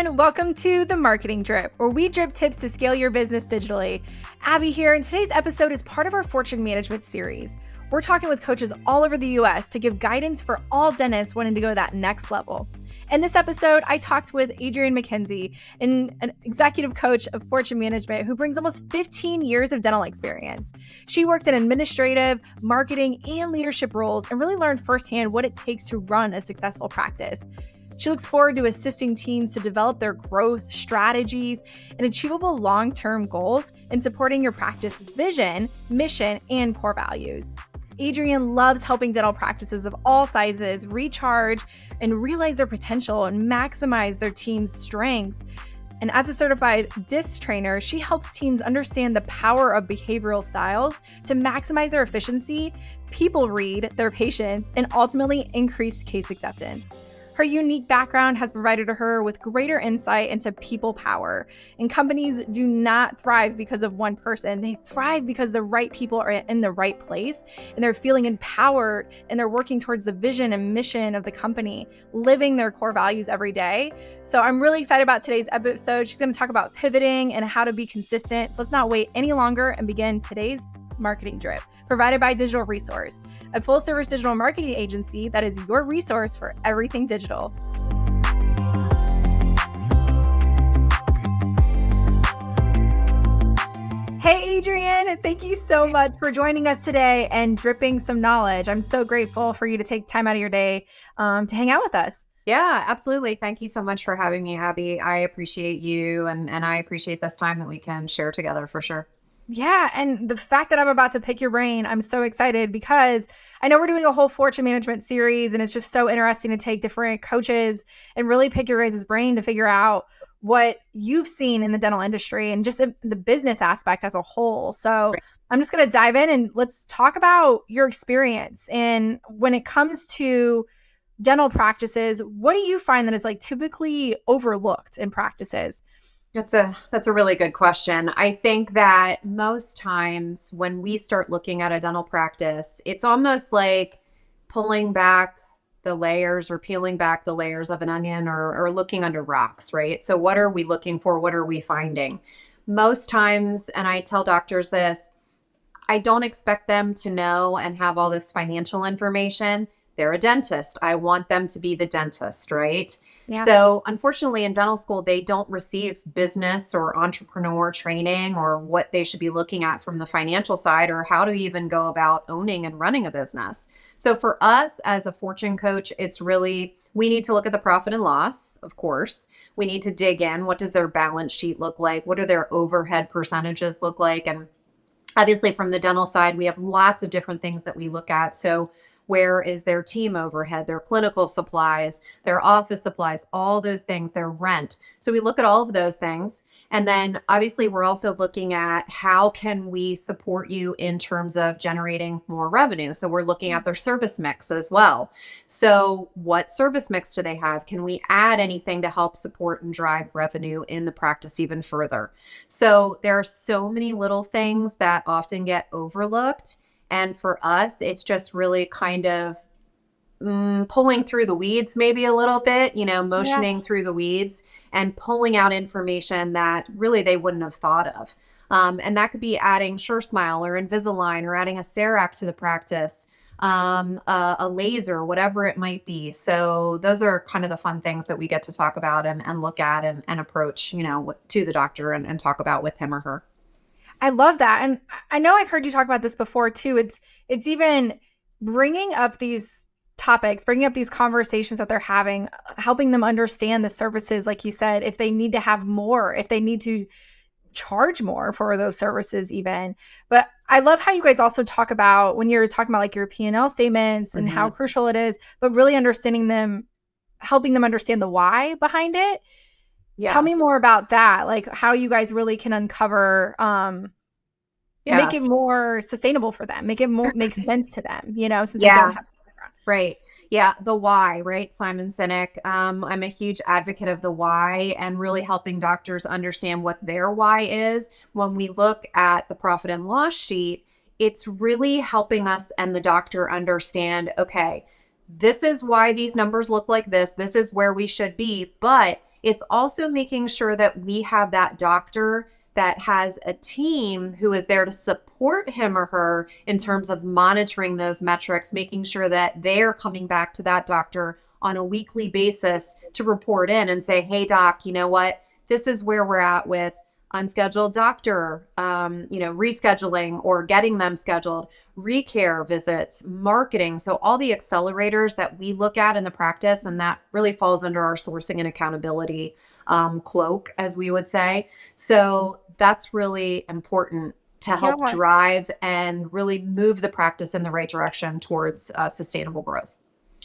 everyone. Welcome to The Marketing Drip, where we drip tips to scale your business digitally. Abby here, and today's episode is part of our Fortune Management series. We're talking with coaches all over the US to give guidance for all dentists wanting to go that next level. In this episode, I talked with Adrienne Mackenzie, an executive coach of Fortune Management who brings almost 15 years of dental experience. She worked in administrative, marketing, and leadership roles and really learned firsthand what it takes to run a successful practice. She looks forward to assisting teams to develop their growth strategies and achievable long-term goals and supporting your practice vision, mission, and core values. Adrienne loves helping dental practices of all sizes recharge and realize their potential and maximize their team's strengths. And as a certified DISC trainer, she helps teams understand the power of behavioral styles to maximize their efficiency, people read their patients, and ultimately increase case acceptance. Her unique background has provided her with greater insight into people power. And companies do not thrive because of one person. They thrive because the right people are in the right place and they're feeling empowered and they're working towards the vision and mission of the company, living their core values every day. So I'm really excited about today's episode. She's going to talk about pivoting and how to be consistent. So let's not wait any longer and begin today's Marketing Drip, provided by Digital Resource, a full-service digital marketing agency that is your resource for everything digital. Hey, Adrienne, thank you so much for joining us today and dripping some knowledge. I'm so grateful for you to take time out of your day to hang out with us. Yeah, absolutely. Thank you so much for having me, Abby. I appreciate you and I appreciate this time that we can share together for sure. Yeah. And the fact that I'm about to pick your brain, I'm so excited because I know we're doing a whole Fortune Management series and it's just so interesting to take different coaches and really pick your guys' brain to figure out what you've seen in the dental industry and just the business aspect as a whole. So I'm just going to dive in and let's talk about your experience. And when it comes to dental practices, what do you find that is like typically overlooked in practices? That's a really good question. I think that most times when we start looking at a dental practice, it's almost like pulling back the layers or peeling back the layers of an onion or looking under rocks, right? So what are we looking for? What are we finding? Most times, and I tell doctors this, I don't expect them to know and have all this financial information. They're a dentist. I want them to be the dentist, right? Yeah. So unfortunately in dental school, they don't receive business or entrepreneur training or what they should be looking at from the financial side or how to even go about owning and running a business. So for us as a Fortune coach, it's really, we need to look at the profit and loss, of course. We need to dig in. What does their balance sheet look like? What do their overhead percentages look like? And obviously from the dental side, we have lots of different things that we look at. So where is their team overhead, their clinical supplies, their office supplies, all those things, their rent. So we look at all of those things. And then obviously we're also looking at how can we support you in terms of generating more revenue. So we're looking at their service mix as well. So what service mix do they have? Can we add anything to help support and drive revenue in the practice even further? So there are so many little things that often get overlooked. And for us, it's just really kind of pulling through the weeds maybe a little bit, motioning through the weeds and pulling out information that really they wouldn't have thought of. And that could be adding SureSmile or Invisalign or adding a CEREC to the practice, a laser, whatever it might be. So those are kind of the fun things that we get to talk about and look at and approach, to the doctor and talk about with him or her. I love that. And I know I've heard you talk about this before too. It's even bringing up these topics, bringing up these conversations that they're having, helping them understand the services, like you said, if they need to have more, if they need to charge more for those services even. But I love how you guys also talk about when you're talking about like your P&L statements and how crucial it is, but really understanding them, helping them understand the why behind it. Yes. Tell me more about that, like how you guys really can uncover, make it more sustainable for them, make sense to them, since they don't have background. Right. Yeah. The why, right? Simon Sinek. I'm a huge advocate of the why and really helping doctors understand what their why is. When we look at the profit and loss sheet, it's really helping us and the doctor understand, okay, this is why these numbers look like this. This is where we should be. But It's also making sure that we have that doctor that has a team who is there to support him or her in terms of monitoring those metrics, making sure that they're coming back to that doctor on a weekly basis to report in and say, hey, doc, you know what? This is where we're at with unscheduled doctor, rescheduling or getting them scheduled, recare visits, marketing. So all the accelerators that we look at in the practice, and that really falls under our sourcing and accountability cloak, as we would say. So that's really important to help drive and really move the practice in the right direction towards sustainable growth.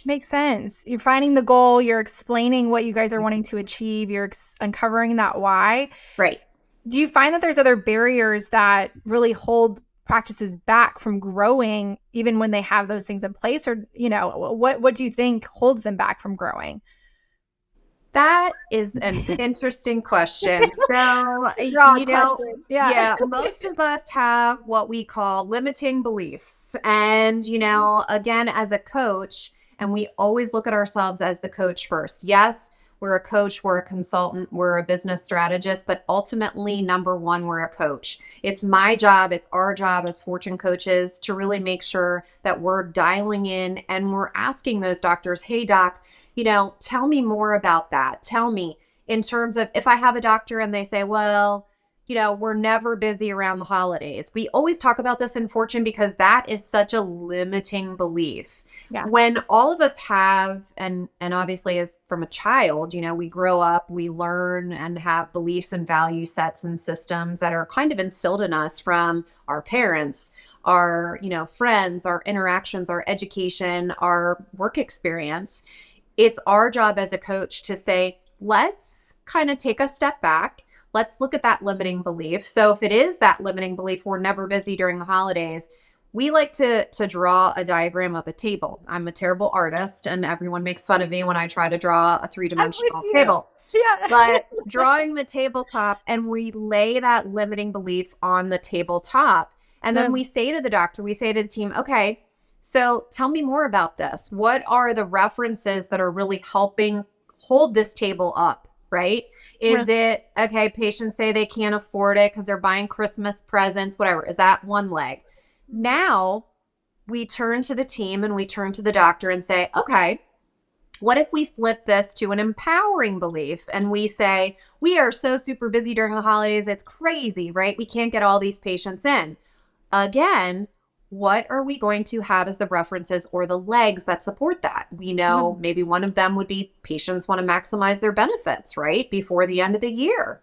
Makes sense. You're finding the goal, you're explaining what you guys are wanting to achieve, you're uncovering that why. Right. Do you find that there's other barriers that really hold practices back from growing even when they have those things in place? Or, what do you think holds them back from growing? That is an interesting question. So, most of us have what we call limiting beliefs. And, again, as a coach, and we always look at ourselves as the coach first. Yes, we're a coach, we're a consultant, we're a business strategist, but ultimately, number one, we're a coach. It's my job, it's our job as Fortune coaches to really make sure that we're dialing in and we're asking those doctors, hey, doc, tell me more about that. Tell me in terms of if I have a doctor and they say, well, we're never busy around the holidays. We always talk about this in Fortune because that is such a limiting belief. Yeah. When all of us have, and obviously as from a child, we grow up, we learn and have beliefs and value sets and systems that are kind of instilled in us from our parents, our, friends, our interactions, our education, our work experience. It's our job as a coach to say, let's kind of take a step back. Let's look at that limiting belief. So if it is that limiting belief, we're never busy during the holidays, we like to draw a diagram of a table. I'm a terrible artist and everyone makes fun of me when I try to draw a three-dimensional table. Yeah. But drawing the tabletop, and we lay that limiting belief on the tabletop. And then we say to the doctor, we say to the team, okay, so tell me more about this. What are the references that are really helping hold this table up? Right? Is it, okay, patients say they can't afford it because they're buying Christmas presents, whatever. Is that one leg? Now we turn to the team and we turn to the doctor and say, okay, what if we flip this to an empowering belief? And we say, we are so super busy during the holidays. It's crazy, right? We can't get all these patients in. Again, what are we going to have as the references or the legs that support that? We know maybe one of them would be patients want to maximize their benefits, right? Before the end of the year.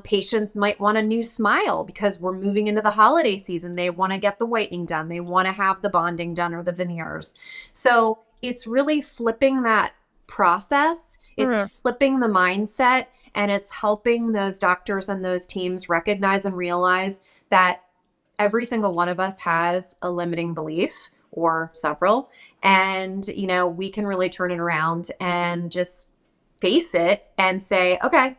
Patients might want a new smile because we're moving into the holiday season. They want to get the whitening done. They want to have the bonding done or the veneers. So it's really flipping that process. It's flipping the mindset, and it's helping those doctors and those teams recognize and realize that every single one of us has a limiting belief or several. And, we can really turn it around and just face it and say, okay,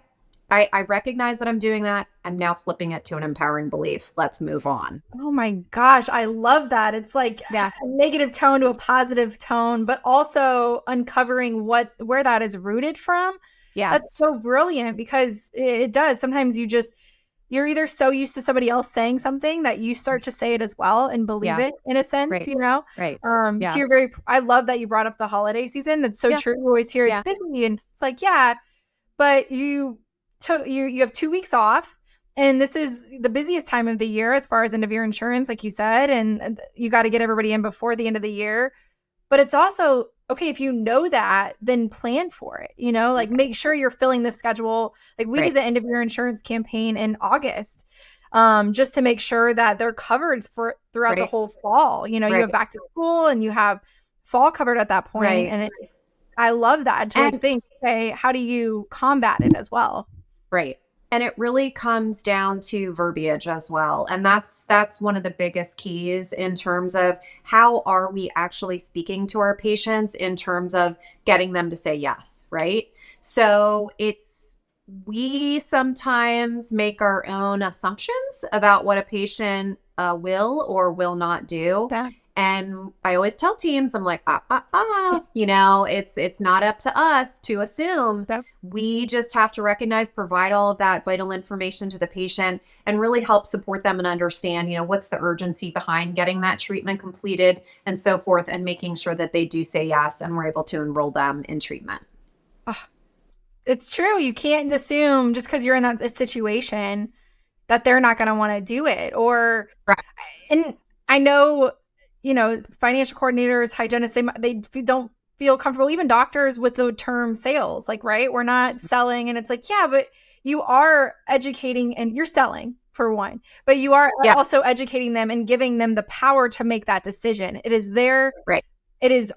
I recognize that I'm doing that. I'm now flipping it to an empowering belief. Let's move on. Oh my gosh. I love that. It's like a negative tone to a positive tone, but also uncovering where that is rooted from. Yeah. That's so brilliant because it does. Sometimes you're either so used to somebody else saying something that you start to say it as well and believe it in a sense, Right. To your I love that you brought up the holiday season. That's so true. You always hear it's busy and it's like, but you have 2 weeks off and this is the busiest time of the year as far as end of year insurance, like you said, and you got to get everybody in before the end of the year. But it's also, okay, if you know that, then plan for it, like make sure you're filling the schedule. Like we did the end of year insurance campaign in August, just to make sure that they're covered throughout the whole fall. You have back to school and you have fall covered at that point. And I love that to think, okay, how do you combat it as well? Right. And it really comes down to verbiage as well. And that's one of the biggest keys in terms of how are we actually speaking to our patients in terms of getting them to say yes, right? So we sometimes make our own assumptions about what a patient will or will not do. And I always tell teams, I'm like, it's not up to us to assume. Yep. We just have to recognize, provide all of that vital information to the patient and really help support them and understand, what's the urgency behind getting that treatment completed and so forth, and making sure that they do say yes and we're able to enroll them in treatment. It's true. You can't assume just because you're in that situation that they're not going to want to do it. Or, right. And I know, financial coordinators, hygienists, they don't feel comfortable, even doctors, with the term sales. Like, right, we're not selling. And it's like, yeah, but you are educating and you're selling, for one, but you are also educating them and giving them the power to make that decision. It is it is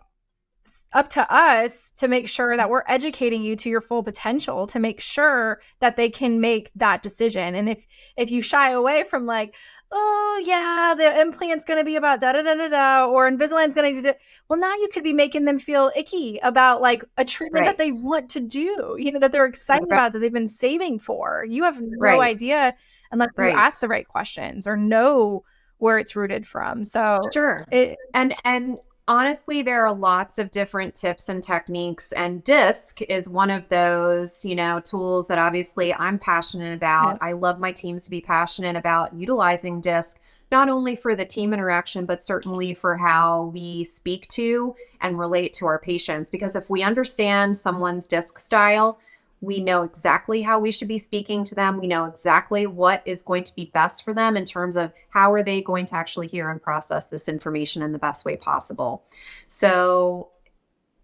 up to us to make sure that we're educating you to your full potential, to make sure that they can make that decision. And if you shy away from like, oh yeah, the implant's going to be about da da da da da, or Invisalign's going to, well, now you could be making them feel icky about like a treatment that they want to do, that they're excited about, that they've been saving for. You have no idea unless you ask the right questions or know where it's rooted from. So sure. And honestly, there are lots of different tips and techniques, and DISC is one of those, tools that obviously I'm passionate about. Yes. I love my teams to be passionate about utilizing DISC, not only for the team interaction, but certainly for how we speak to and relate to our patients. Because if we understand someone's DISC style, we know exactly how we should be speaking to them. We know exactly what is going to be best for them in terms of how are they going to actually hear and process this information in the best way possible. So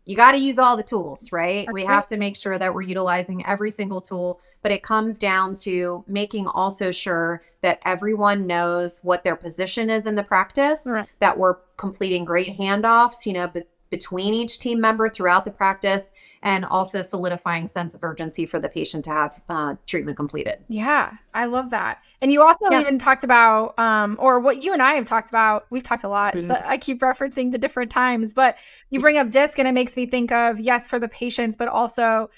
you got to use all the tools, right? We have to make sure that we're utilizing every single tool, but it comes down to making also sure that everyone knows what their position is in the practice, that we're completing great handoffs, between each team member throughout the practice, and also solidifying sense of urgency for the patient to have treatment completed. Yeah, I love that. And you also even talked about, or what you and I have talked about, we've talked a lot, but I keep referencing to different times, but you bring up DISC and it makes me think of, yes, for the patients, but also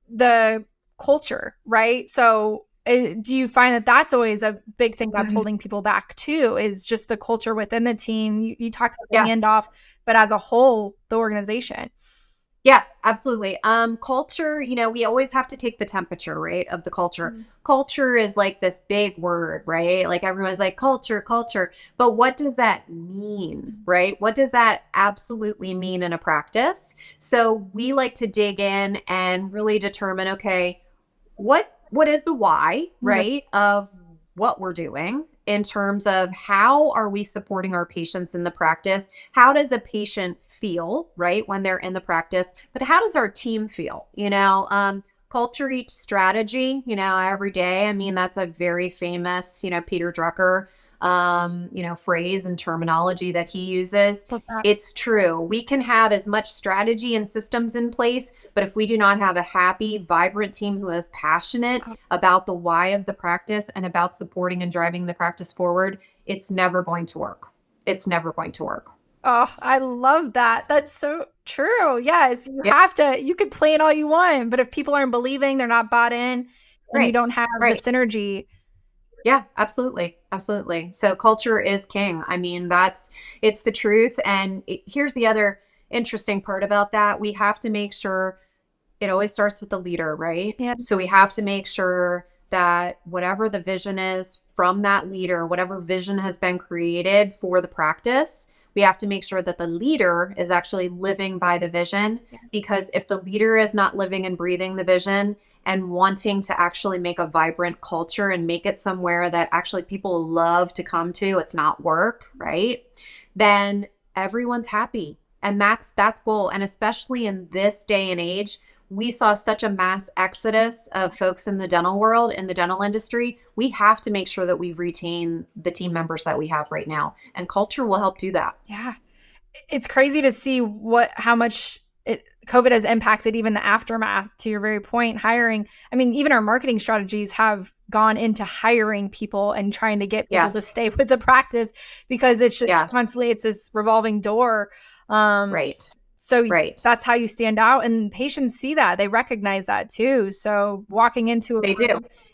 the culture, right? So do you find that that's always a big thing that's holding people back too, is just the culture within the team? You talked about the handoff, but as a whole, the organization. Yeah, absolutely. Culture, we always have to take the temperature, right, of the culture. Culture is like this big word, right? Like everyone's like culture. But what does that mean, right? What does that absolutely mean in a practice? So we like to dig in and really determine, okay, what is the why, right, of what we're doing in terms of how are we supporting our patients in the practice? How does a patient feel, right, when they're in the practice? But how does our team feel? Culture eats strategy, every day. I mean, that's a very famous, Peter Drucker, phrase and terminology that he uses. It's true. We can have as much strategy and systems in place, but if we do not have a happy, vibrant team who is passionate about the why of the practice and about supporting and driving the practice forward, it's never going to work. It's never going to work. Oh, I love that. That's so true. Yes, you have to, you could plan all you want, but if people aren't believing, they're not bought in, and you don't have the synergy. Yeah, absolutely. Absolutely. So culture is king. I mean, it's the truth. And here's the other interesting part about that. We have to make sure it always starts with the leader, right? Yeah. So we have to make sure that whatever the vision is from that leader, whatever vision has been created for the practice, we have to make sure that the leader is actually living by the vision. Because if the leader is not living and breathing the vision and wanting to actually make a vibrant culture and make it somewhere that actually people love to come to, it's not work, right? Then everyone's happy. And that's goal. And especially in this day and age, we saw such a mass exodus of folks in the dental world, in the dental industry. We have to make sure that we retain the team members that we have right now. And culture will help do that. Yeah. It's crazy to see how much COVID has impacted even the aftermath, to your very point, hiring. I mean, even our marketing strategies have gone into hiring people and trying to get people to stay with the practice, because it's just constantly, it's this revolving door. Right. So that's how you stand out, and patients see that, they recognize that too. So walking into it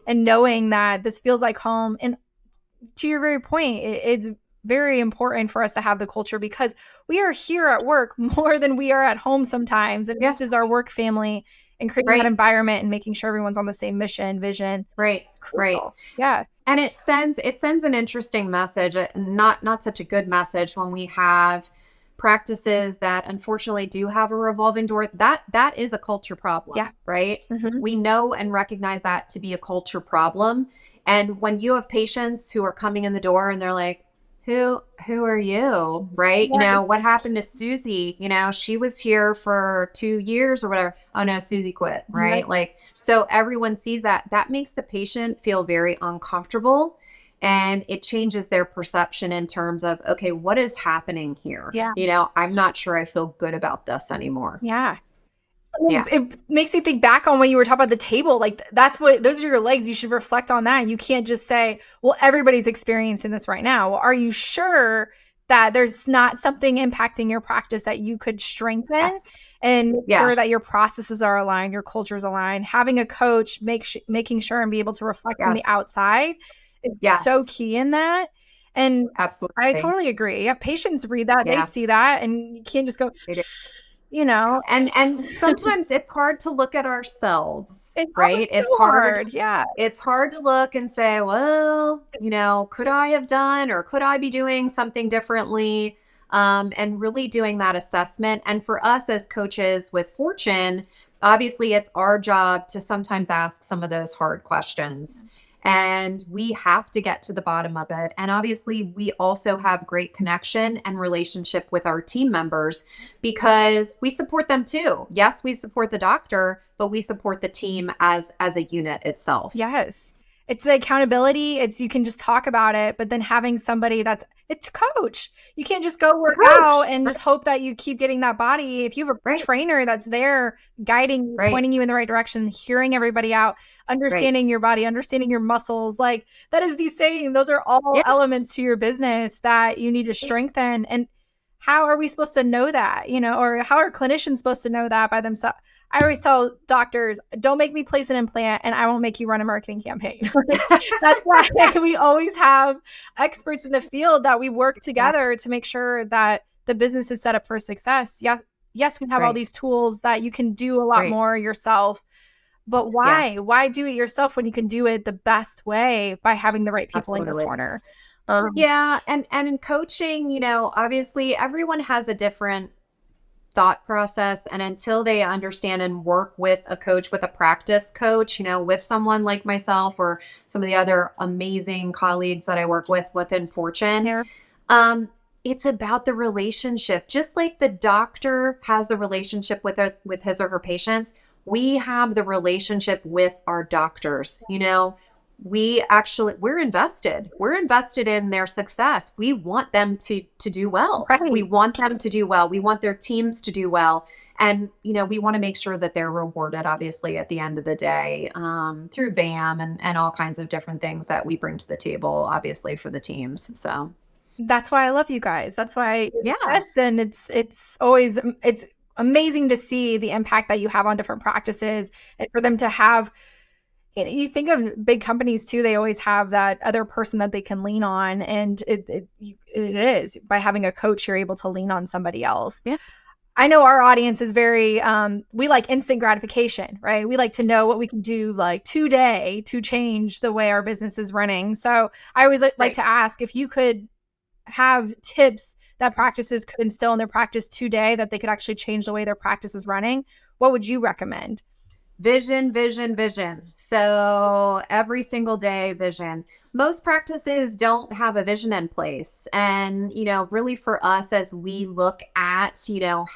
and knowing that this feels like home, and to your very point, it's very important for us to have the culture, because we are here at work more than we are at home sometimes. And this is our work family, and creating that environment and making sure everyone's on the same mission, vision. Right. Right. Yeah. And it sends an interesting message, not such a good message, when we have practices that unfortunately do have a revolving door. That is a culture problem. Yeah. Right. Mm-hmm. We know and recognize that to be a culture problem. And when you have patients who are coming in the door and they're like, who are you? Right. Yeah. What happened to Susie? She was here for 2 years or whatever. Oh no, Susie quit. Right. So everyone sees that makes the patient feel very uncomfortable, and it changes their perception in terms of, okay, what is happening here? Yeah. I'm not sure I feel good about this anymore. Yeah. It makes me think back on when you were talking about the table. Those are your legs. You should reflect on that. You can't just say, well, everybody's experiencing this right now. Well, are you sure that there's not something impacting your practice that you could strengthen and make sure that your processes are aligned, your culture's aligned? Having a coach, making sure and be able to reflect from the outside is so key in that. And absolutely, I totally agree. Yeah, patients read that, they see that, and you can't just go, And sometimes it's hard to look at ourselves, right? It's hard. Yeah. It's hard to look and say, well, could I have done, or could I be doing something differently? And really doing that assessment. And for us as coaches with Fortune, obviously it's our job to sometimes ask some of those hard questions. And we have to get to the bottom of it. And obviously, we also have great connection and relationship with our team members, because we support them too. Yes, we support the doctor, but we support the team as a unit itself. Yes. It's the accountability. You can just talk about it, but then having somebody it's coach. You can't just go work out and just hope that you keep getting that body. If you have a trainer that's there guiding, pointing you in the right direction, hearing everybody out, understanding your body, understanding your muscles, that is the same. Those are all elements to your business that you need to strengthen. And how are we supposed to know that, or how are clinicians supposed to know that by themselves? I always tell doctors, don't make me place an implant and I won't make you run a marketing campaign. That's why we always have experts in the field that we work together to make sure that the business is set up for success. Yeah. Yes, we have all these tools that you can do a lot more yourself. But why? Yeah. Why do it yourself when you can do it the best way by having the right people in your corner? And in coaching, obviously everyone has a different thought process, and until they understand and work with a coach, with a practice coach, with someone like myself or some of the other amazing colleagues that I work with within Fortune, it's about the relationship. Just like the doctor has the relationship with his or her patients, we have the relationship with our doctors. We're invested in their success. We want them to do well. We want them to do well. We want their teams to do well. And, we want to make sure that they're rewarded, obviously, at the end of the day, through BAM and all kinds of different things that we bring to the table, obviously, for the teams. So that's why I love you guys. That's why, and it's always, it's amazing to see the impact that you have on different practices, and for them to have, you think of big companies too, they always have that other person that they can lean on. And it is by having a coach, you're able to lean on somebody else. Yeah. I know our audience is very, we like instant gratification, right? We like to know what we can do today to change the way our business is running. So I always like to ask if you could have tips that practices could instill in their practice today that they could actually change the way their practice is running. What would you recommend? Vision, vision, vision. So every single day, vision. Most practices don't have a vision in place. And, really for us, as we look at,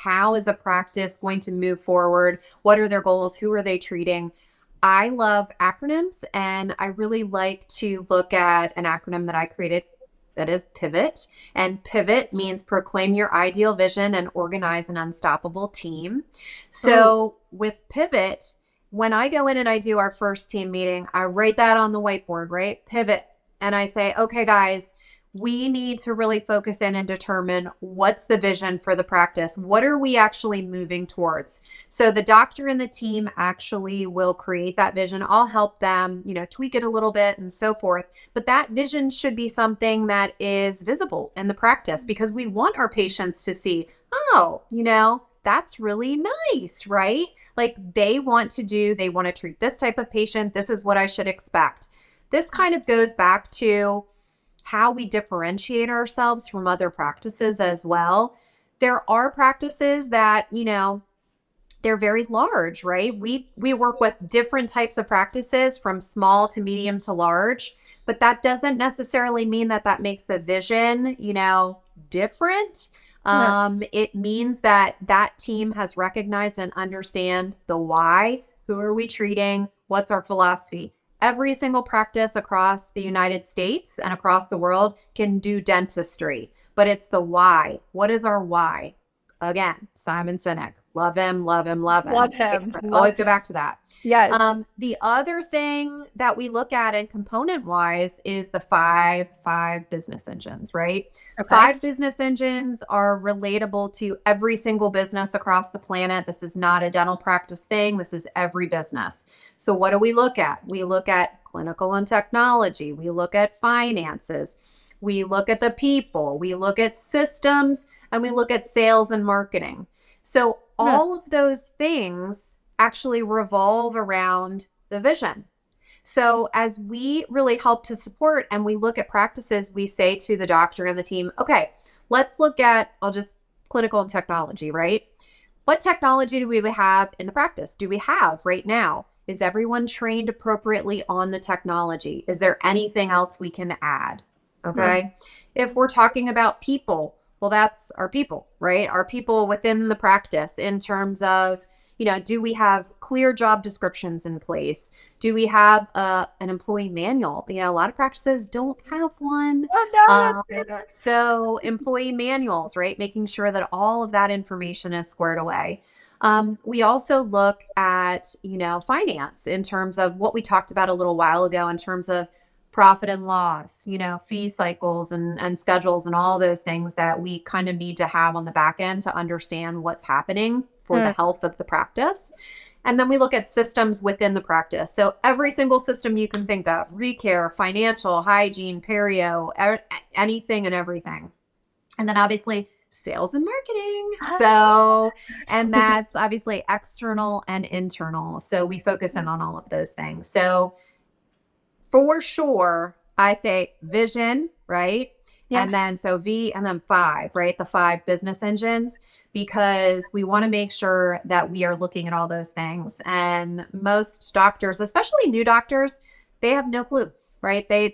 how is a practice going to move forward? What are their goals? Who are they treating? I love acronyms, and I really like to look at an acronym that I created that is PIVOT. And PIVOT means proclaim your ideal vision and organize an unstoppable team. So with PIVOT, when I go in and I do our first team meeting, I write that on the whiteboard, right? Pivot. And I say, okay, guys, we need to really focus in and determine what's the vision for the practice. What are we actually moving towards? So the doctor and the team actually will create that vision. I'll help them, tweak it a little bit and so forth. But that vision should be something that is visible in the practice, because we want our patients to see, oh, that's really nice, right? Like they want to treat this type of patient. This is what I should expect. This kind of goes back to how we differentiate ourselves from other practices as well. There are practices that, they're very large, right? We work with different types of practices from small to medium to large, but that doesn't necessarily mean that makes the vision, different. No. It means that team has recognized and understand the why. Who are we treating? What's our philosophy? Every single practice across the United States and across the world can do dentistry, but it's the why. What is our why? Again, Simon Sinek. Love him, love him, love him. Love him. Always go back to that. Yes. The other thing that we look at in component wise is the five business engines, right? Okay. 5 business engines are relatable to every single business across the planet. This is not a dental practice thing. This is every business. So what do we look at? We look at clinical and technology. We look at finances. We look at the people. We look at systems, and we look at sales and marketing. So all of those things actually revolve around the vision. So as we really help to support and we look at practices, we say to the doctor and the team, okay, let's look at, clinical and technology, right? What technology do we have in the practice? Do we have right now? Is everyone trained appropriately on the technology? Is there anything else we can add? Okay. If we're talking about people, well, that's our people, right? Our people within the practice in terms of, do we have clear job descriptions in place? Do we have an employee manual? A lot of practices don't have one. Oh, no. So employee manuals, right? Making sure that all of that information is squared away. We also look at, finance in terms of what we talked about a little while ago in terms of profit and loss, fee cycles and schedules and all those things that we kind of need to have on the back end to understand what's happening for the health of the practice. And then we look at systems within the practice. So every single system you can think of, recare, financial, hygiene, perio, anything and everything. And then obviously sales and marketing. So, and that's obviously external and internal. So we focus in on all of those things. So for sure, I say vision, right? Yeah. And then so V and then 5, right? The 5 business engines, because we want to make sure that we are looking at all those things. And most doctors, especially new doctors, they have no clue, right? They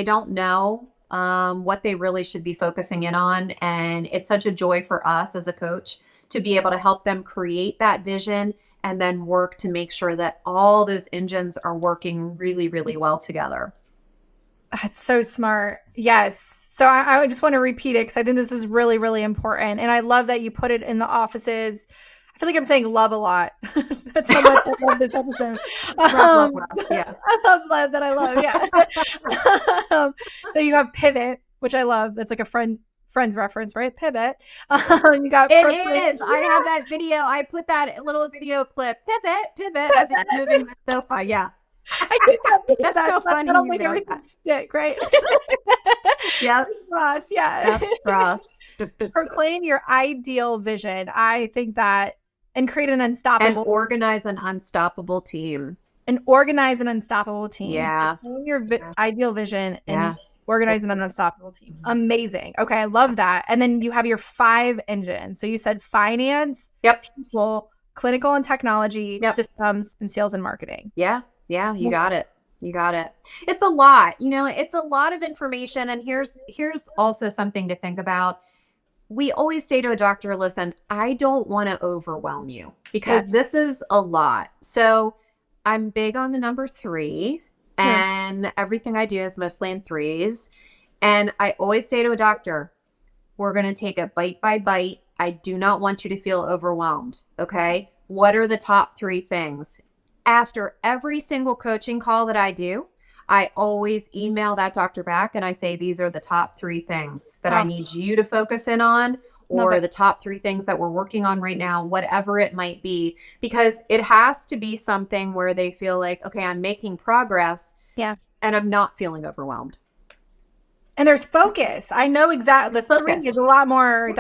don't know what they really should be focusing in on. And it's such a joy for us as a coach to be able to help them create that vision and then work to make sure that all those engines are working really, really well together. That's so smart. Yes. So I just want to repeat it because I think this is really, really important. And I love that you put it in the offices. I feel like I'm saying love a lot. That's how much I love this episode. Love, yeah. I love love that I love. Yeah. So you have pivot, which I love. That's like a friend's reference, right? Pivot. You got it is. Yeah. I have that video. I put that little video clip. Pivot as it's moving the sofa. Yeah. I think that's so funny. I don't make everything stick, right? Yep. Ross, yeah. Yep, Ross. Proclaim your ideal vision. I think that, and create an unstoppable. And organize an unstoppable team. Yeah. Proclaim your ideal vision and organize an unstoppable team. Amazing. Okay, I love that. And then you have your 5 engines. So you said finance, people, clinical and technology, systems, and sales and marketing. Yeah, you got it. It's a lot. It's a lot of information. And here's also something to think about. We always say to a doctor, listen, I don't want to overwhelm you because this is a lot. So I'm big on the number 3. And everything I do is mostly in 3s. And I always say to a doctor, we're going to take it bite by bite. I do not want you to feel overwhelmed. Okay. What are the top 3 things? After every single coaching call that I do, I always email that doctor back and I say, these are the top 3 things that I Oh, need you to focus in on, love or it. the top 3 things that we're working on right now, whatever it might be, because it has to be something where they feel like, okay, I'm making progress Yeah. and I'm not feeling overwhelmed. And there's focus. I know exactly. The 3 is Focus. a lot more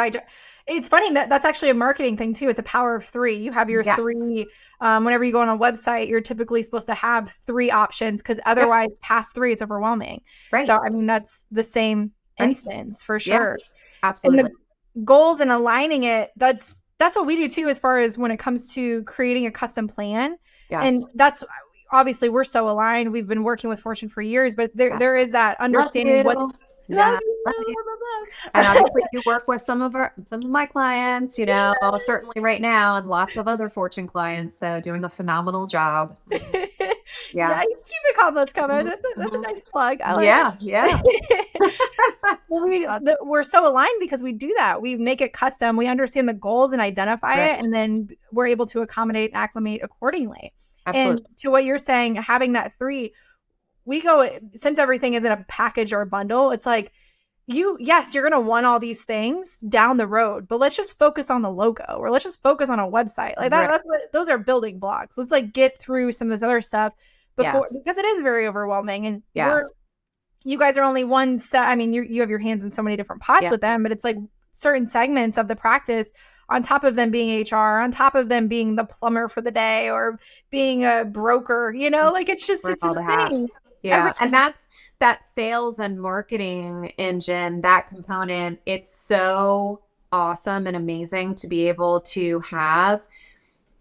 It's funny that that's actually a marketing thing too. It's a power of 3. You have your Yes. 3. Whenever you go on a website, you're typically supposed to have 3 options because Yep. otherwise, past 3, it's overwhelming. Right. So, I mean, that's the same Right. instance for Yeah. sure. And the Absolutely. goals and aligning it, that's what we do too, as far as when it comes to creating a custom plan. And Yes. that's obviously we're so aligned. We've been working with Fortune for years, but Yeah. there is that Love understanding what you. love Yeah. you, Love you. love, And love, love. obviously you work with some of my clients, certainly right now, and lots of other Fortune clients. So doing a phenomenal job. Yeah, Yeah. you keep the combos coming. Mhm, That's a mhm. nice plug. I like Yeah. Yeah. it. Well, we're so aligned because we do that. We make it custom. We understand the goals and identify Right. it, and then we're able to accommodate and acclimate accordingly. And Absolutely. to what you're saying, having that 3, we go, since everything isn't a package or a bundle, it's like, yes, you're going to want all these things down the road, but let's just focus on the logo, or let's just focus on a website. Like Right. that's those are building blocks. Let's like get through some of this other stuff before, Yes. because it is very overwhelming. And Yes. you guys are only one set. I mean, you have your hands in so many different pots Yeah. with them, but it's like certain segments of the practice, on top of them being HR, on top of them being the plumber for the day, or being a broker, like Wear it's all the insane. hats. Every Yeah. And that's that sales and marketing engine, that component. It's so awesome and amazing to be able to have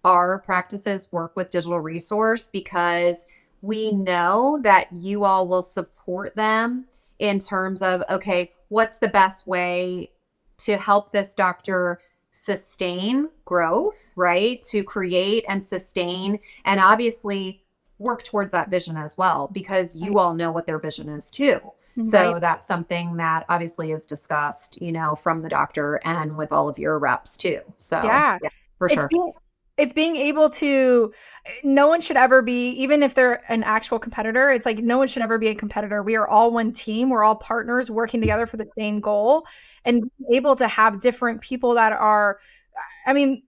our practices work with digital resource, because we know that you all will support them in terms of, okay, what's the best way to help this doctor sustain growth, right? To create and sustain, and obviously work towards that vision as well, because you all know what their vision is too. right, So that's something that obviously is discussed, from the doctor and with all of your reps too. So, yeah. yeah, for It's sure. being it's being able to, no one should ever be, even if they're an actual competitor, it's like no one should ever be a competitor. We are all one team. We're all partners working together for the same goal, and being able to have different people that are, I mean,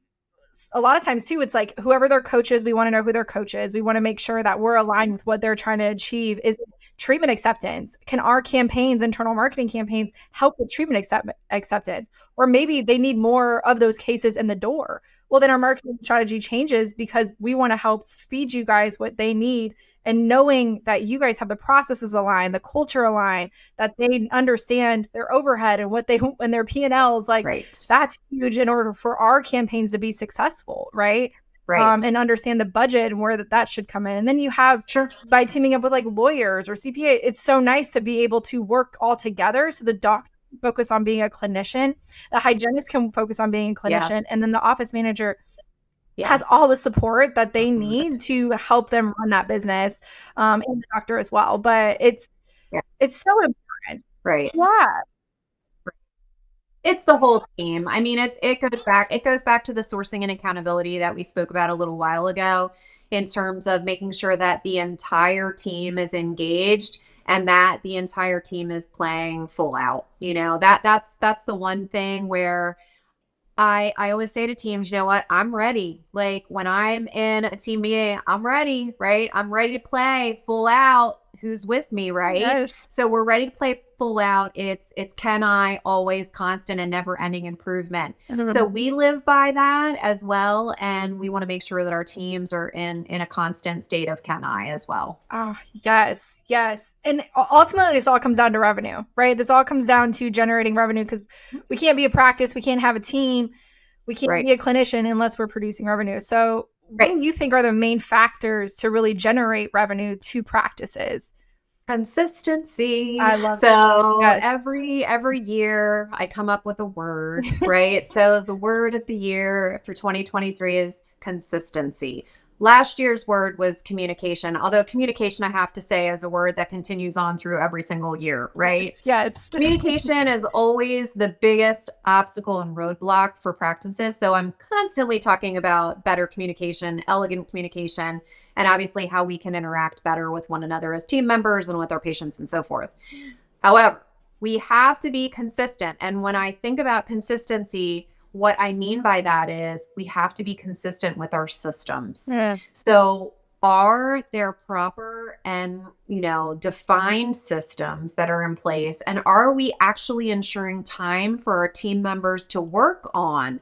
a lot of times too, it's like whoever their coach is, we want to know who their coach is. We want to make sure that we're aligned with what they're trying to achieve. Is treatment acceptance? Can our campaigns, internal marketing campaigns, help with treatment acceptance? Or maybe they need more of those cases in the door. Well, then our marketing strategy changes because we want to help feed you guys what they need. And knowing that you guys have the processes aligned, the culture aligned, that they understand their overhead and what they and their P&Ls, like Right. that's huge in order for our campaigns to be successful, right? Right. And understand the budget and where that should come in. And then you have, Sure. by teaming up with like lawyers or CPA, it's so nice to be able to work all together. So the doctor can focus on being a clinician, the hygienist can focus on being a Yes. clinician, and then the office manager Yeah. has all the support that they Mhm. need to help them run that business, and the doctor as well. But Yeah. it's so important. Right. Yeah. It's the whole team. I mean, it goes back to the sourcing and accountability that we spoke about a little while ago, in terms of making sure that the entire team is engaged and that the entire team is playing full out. That's the one thing where I always say to teams, you know what? I'm ready. Like when I'm in a team meeting, I'm ready, right? I'm ready to play full out. Who's with me, right? Yes. So we're ready to play full out. It's can I always constant and never ending improvement. So we live by that as well, and we want to make sure that our teams are in a constant state of can I as well. Oh, yes, yes. And ultimately, this all comes down to revenue, right? This all comes down to generating revenue, because we can't be a practice, we can't have a team, we can't Right. be a clinician unless we're producing revenue. So, what Right. do you think are the main factors to really generate revenue to practices? Consistency. I love it. So Yes. every year I come up with a word, right? So the word of the year for 2023 is consistency. Last year's word was communication, although communication, I have to say, is a word that continues on through every single year, right? Yes. Communication is always the biggest obstacle and roadblock for practices. So I'm constantly talking about better communication, elegant communication, and obviously how we can interact better with one another as team members and with our patients and so forth. However, we have to be consistent. And when I think about consistency, what I mean by that is we have to be consistent with our systems. Yeah. So are there proper and, defined systems that are in place? And are we actually ensuring time for our team members to work on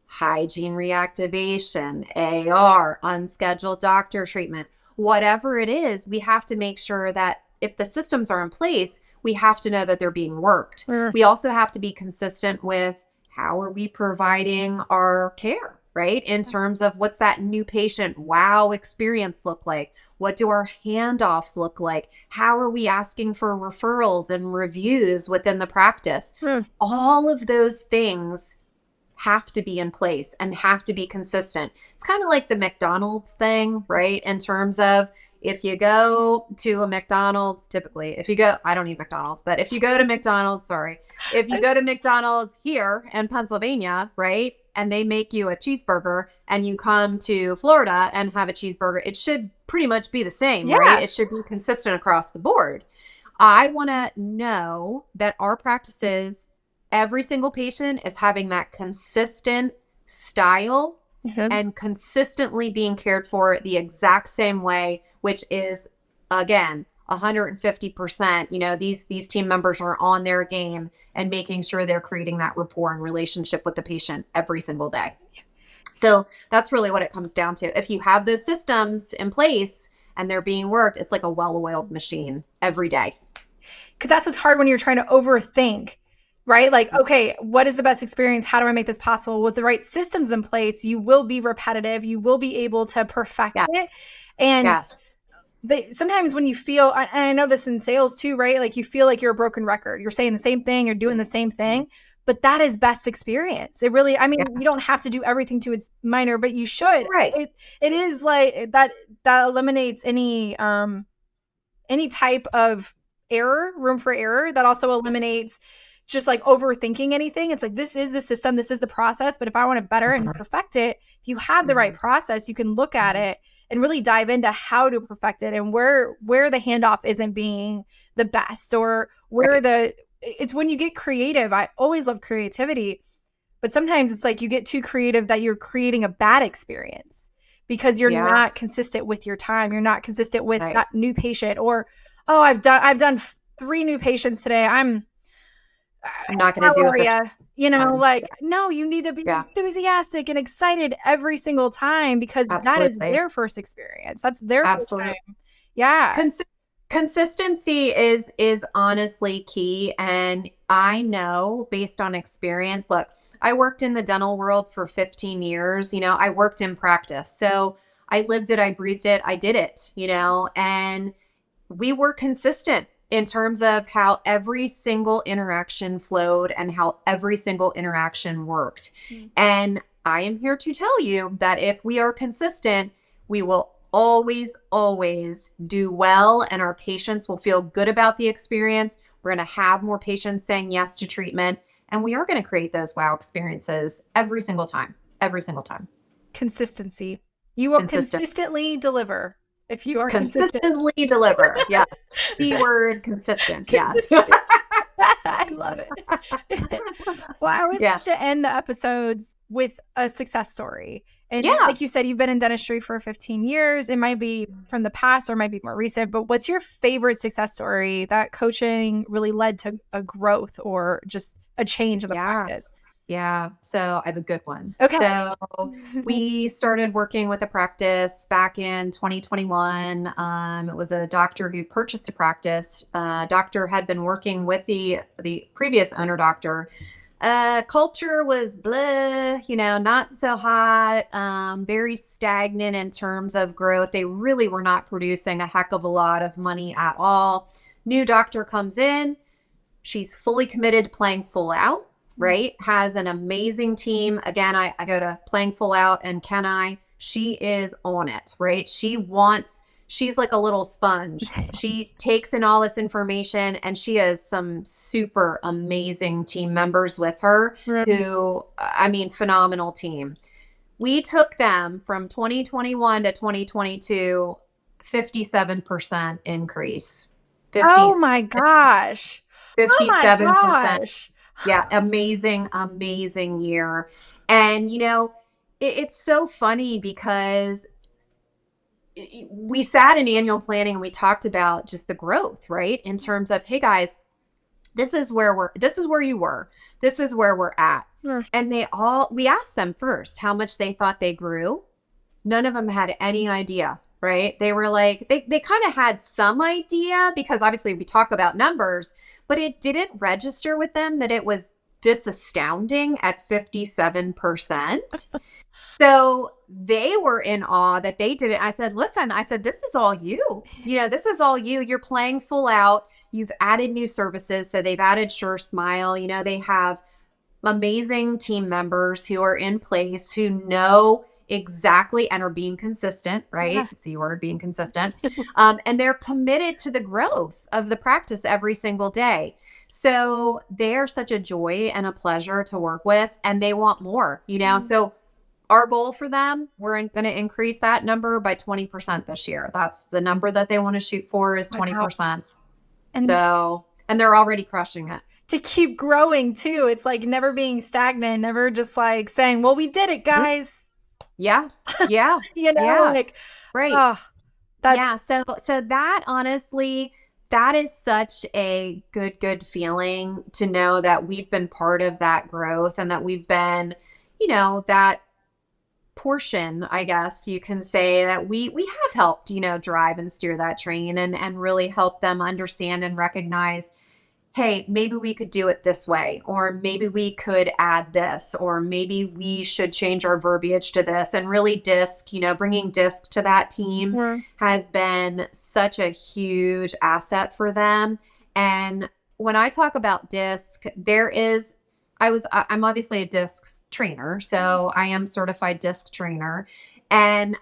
hygiene reactivation, AR, unscheduled doctor treatment, whatever it is? We have to make sure that if the systems are in place, we have to know that they're being worked. We also have to be consistent with how are we providing our care, right? In terms of what's that new patient wow experience look like? What do our handoffs look like? How are we asking for referrals and reviews within the practice? All of those things have to be in place and have to be consistent. It's kind of like the McDonald's thing, right? In terms of if you go to a McDonald's, typically, I don't eat McDonald's, but if you go to McDonald's, if you go to McDonald's here in Pennsylvania, right, and they make you a cheeseburger and you come to Florida and have a cheeseburger, it should pretty much be the same, right? It should be consistent across the board. I want to know that our practices, every single patient is having that consistent style and consistently being cared for the exact same way, which is, again, 150%. These team members are on their game and making sure they're creating that rapport and relationship with the patient every single day. So that's really what it comes down to. If you have those systems in place and they're being worked, it's like a well-oiled machine every day. Because that's what's hard when you're trying to overthink, right? Like, okay, what is the best experience? How do I make this possible? With the right systems in place, you will be repetitive. You will be able to perfect it. And sometimes when you feel, and I know this in sales too, right? Like you feel like you're a broken record. You're saying the same thing, you're doing the same thing, but that is best experience. It really, you don't have to do everything to its minor, but you should. Right. It is like that eliminates any type of room for error. That also eliminates just like overthinking anything. It's like, this is the system, this is the process, but if I want to better and perfect it, if you have the right process, you can look at it and really dive into how to perfect it and where the handoff isn't being the best, or where it's when you get creative. I always love creativity, but sometimes it's like you get too creative that you're creating a bad experience because you're not consistent with your time. You're not consistent with that new patient, or, oh, I've done 3 new patients today. I'm not going to do it. No, you need to be enthusiastic and excited every single time, because that is their first experience. That's their first time. Yeah. Consistency is honestly key. And I know based on experience, look, I worked in the dental world for 15 years. I worked in practice. So I lived it, I breathed it, I did it, and we were consistent in terms of how every single interaction flowed and how every single interaction worked. And I am here to tell you that if we are consistent, we will always, always do well, and our patients will feel good about the experience. We're going to have more patients saying yes to treatment, and we are going to create those wow experiences every single time. Consistency. You will consistently deliver. If you are consistently deliver. Yeah. C word, consistent. Yes. I love it. Well, I would like to end the episodes with a success story. And like you said, you've been in dentistry for 15 years. It might be from the past or might be more recent, but what's your favorite success story that coaching really led to a growth or just a change in the practice? Yeah. So I have a good one. Okay. So we started working with a practice back in 2021. It was a doctor who purchased a practice. Doctor had been working with the previous owner doctor. Culture was blah, not so hot, very stagnant in terms of growth. They really were not producing a heck of a lot of money at all. New doctor comes in. She's fully committed to playing full out. Right? Has an amazing team. Again, I go to playing full out and can I she is on it, right? She's like a little sponge. She takes in all this information, and she has some super amazing team members with her who, I mean, phenomenal team. We took them from 2021 to 2022, 57% increase. Oh my gosh. Oh my 57%. gosh. Yeah, amazing, amazing year. And, it's so funny because we sat in annual planning and we talked about just the growth, right? In terms of, hey guys, this is where you were. This is where we're at. And we asked them first how much they thought they grew. None of them had any idea, right? They were like, they kind of had some idea because obviously we talk about numbers, but it didn't register with them that it was this astounding at 57%. So they were in awe that they did it. I said, listen, this is all you. This is all you. You're playing full out. You've added new services. So they've added Sure Smile. They have amazing team members who are in place, who know exactly and are being consistent, right? Yeah. C word, being consistent. And they're committed to the growth of the practice every single day. So they're such a joy and a pleasure to work with, and they want more, So our goal for them, we're going to increase that number by 20% this year. That's the number that they want to shoot for, is 20%. And they're already crushing it. To keep growing too. It's like never being stagnant, never just like saying, well, we did it, guys. Yeah. Yeah. Like, right. Oh, So that, honestly, that is such a good feeling to know that we've been part of that growth, and that we've been, that portion, I guess you can say, that we have helped, drive and steer that train, and really help them understand and recognize, hey, maybe we could do it this way, or maybe we could add this, or maybe we should change our verbiage to this. And really DISC, bringing DISC to that team has been such a huge asset for them. And when I talk about DISC, I'm obviously a DISC trainer, so I am certified DISC trainer. And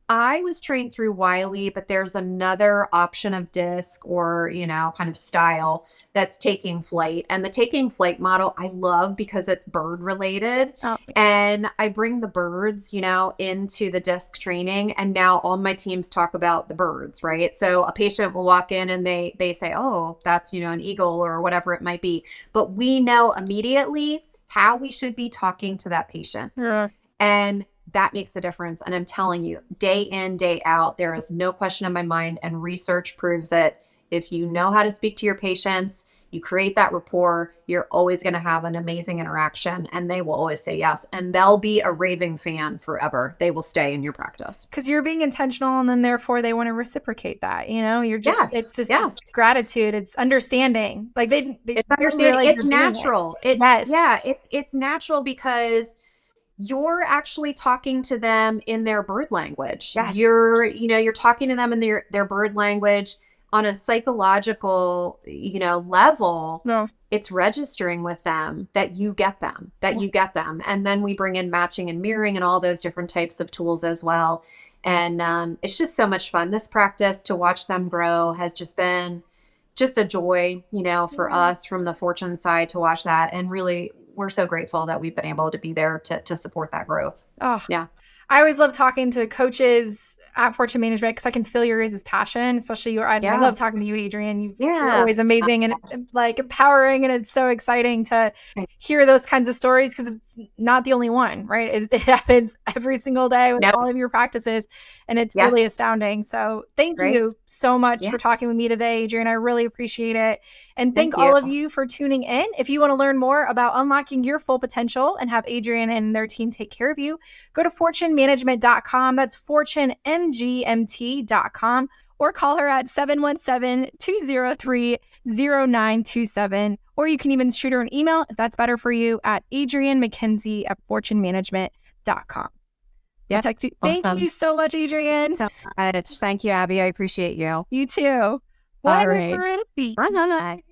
I was trained through Wiley, but there's another option of DISC, or, kind of style, that's taking flight. And the taking flight model I love because it's bird related. Oh. And I bring the birds, into the DISC training. And now all my teams talk about the birds, right? So a patient will walk in and they say, oh, that's, an eagle or whatever it might be. But we know immediately how we should be talking to that patient. Yeah. And that makes a difference. And I'm telling you, day in, day out, there is no question in my mind, and research proves it. If you know how to speak to your patients, you create that rapport, you're always going to have an amazing interaction, and they will always say yes. And they'll be a raving fan forever. They will stay in your practice. Because you're being intentional, and then therefore they want to reciprocate that. You're just, it's just gratitude. It's understanding. Like it's understanding. It's natural. It's natural because you're actually talking to them in their bird language. Yes. You're talking to them in their bird language on a psychological, level. No. It's registering with them that you get them, And then we bring in matching and mirroring and all those different types of tools as well. And it's just so much fun. This practice, to watch them grow, has just been just a joy, for us from the Fortune side to watch that. And really, we're so grateful that we've been able to be there to support that growth. Oh, yeah. I always love talking to coaches at Fortune Management because I can feel your guys' passion, especially your. I love talking to you, Adrienne. You're always amazing and like empowering, and it's so exciting to hear those kinds of stories because it's not the only one, right? It happens every single day with all of your practices, and it's really astounding. So thank you so much for talking with me today, Adrienne. I really appreciate it. And thank all of you for tuning in. If you want to learn more about unlocking your full potential and have Adrienne and their team take care of you, go to fortunemanagement.com. That's fortunemgmt.com, or call her at 717-203-0927. Or you can even shoot her an email if that's better for you at Adrienne Mackenzie at fortunemanagement.com. Yeah. Thank you so much, Adrienne. So much. Thank you, Abby. I appreciate you. You too. All right. Bye.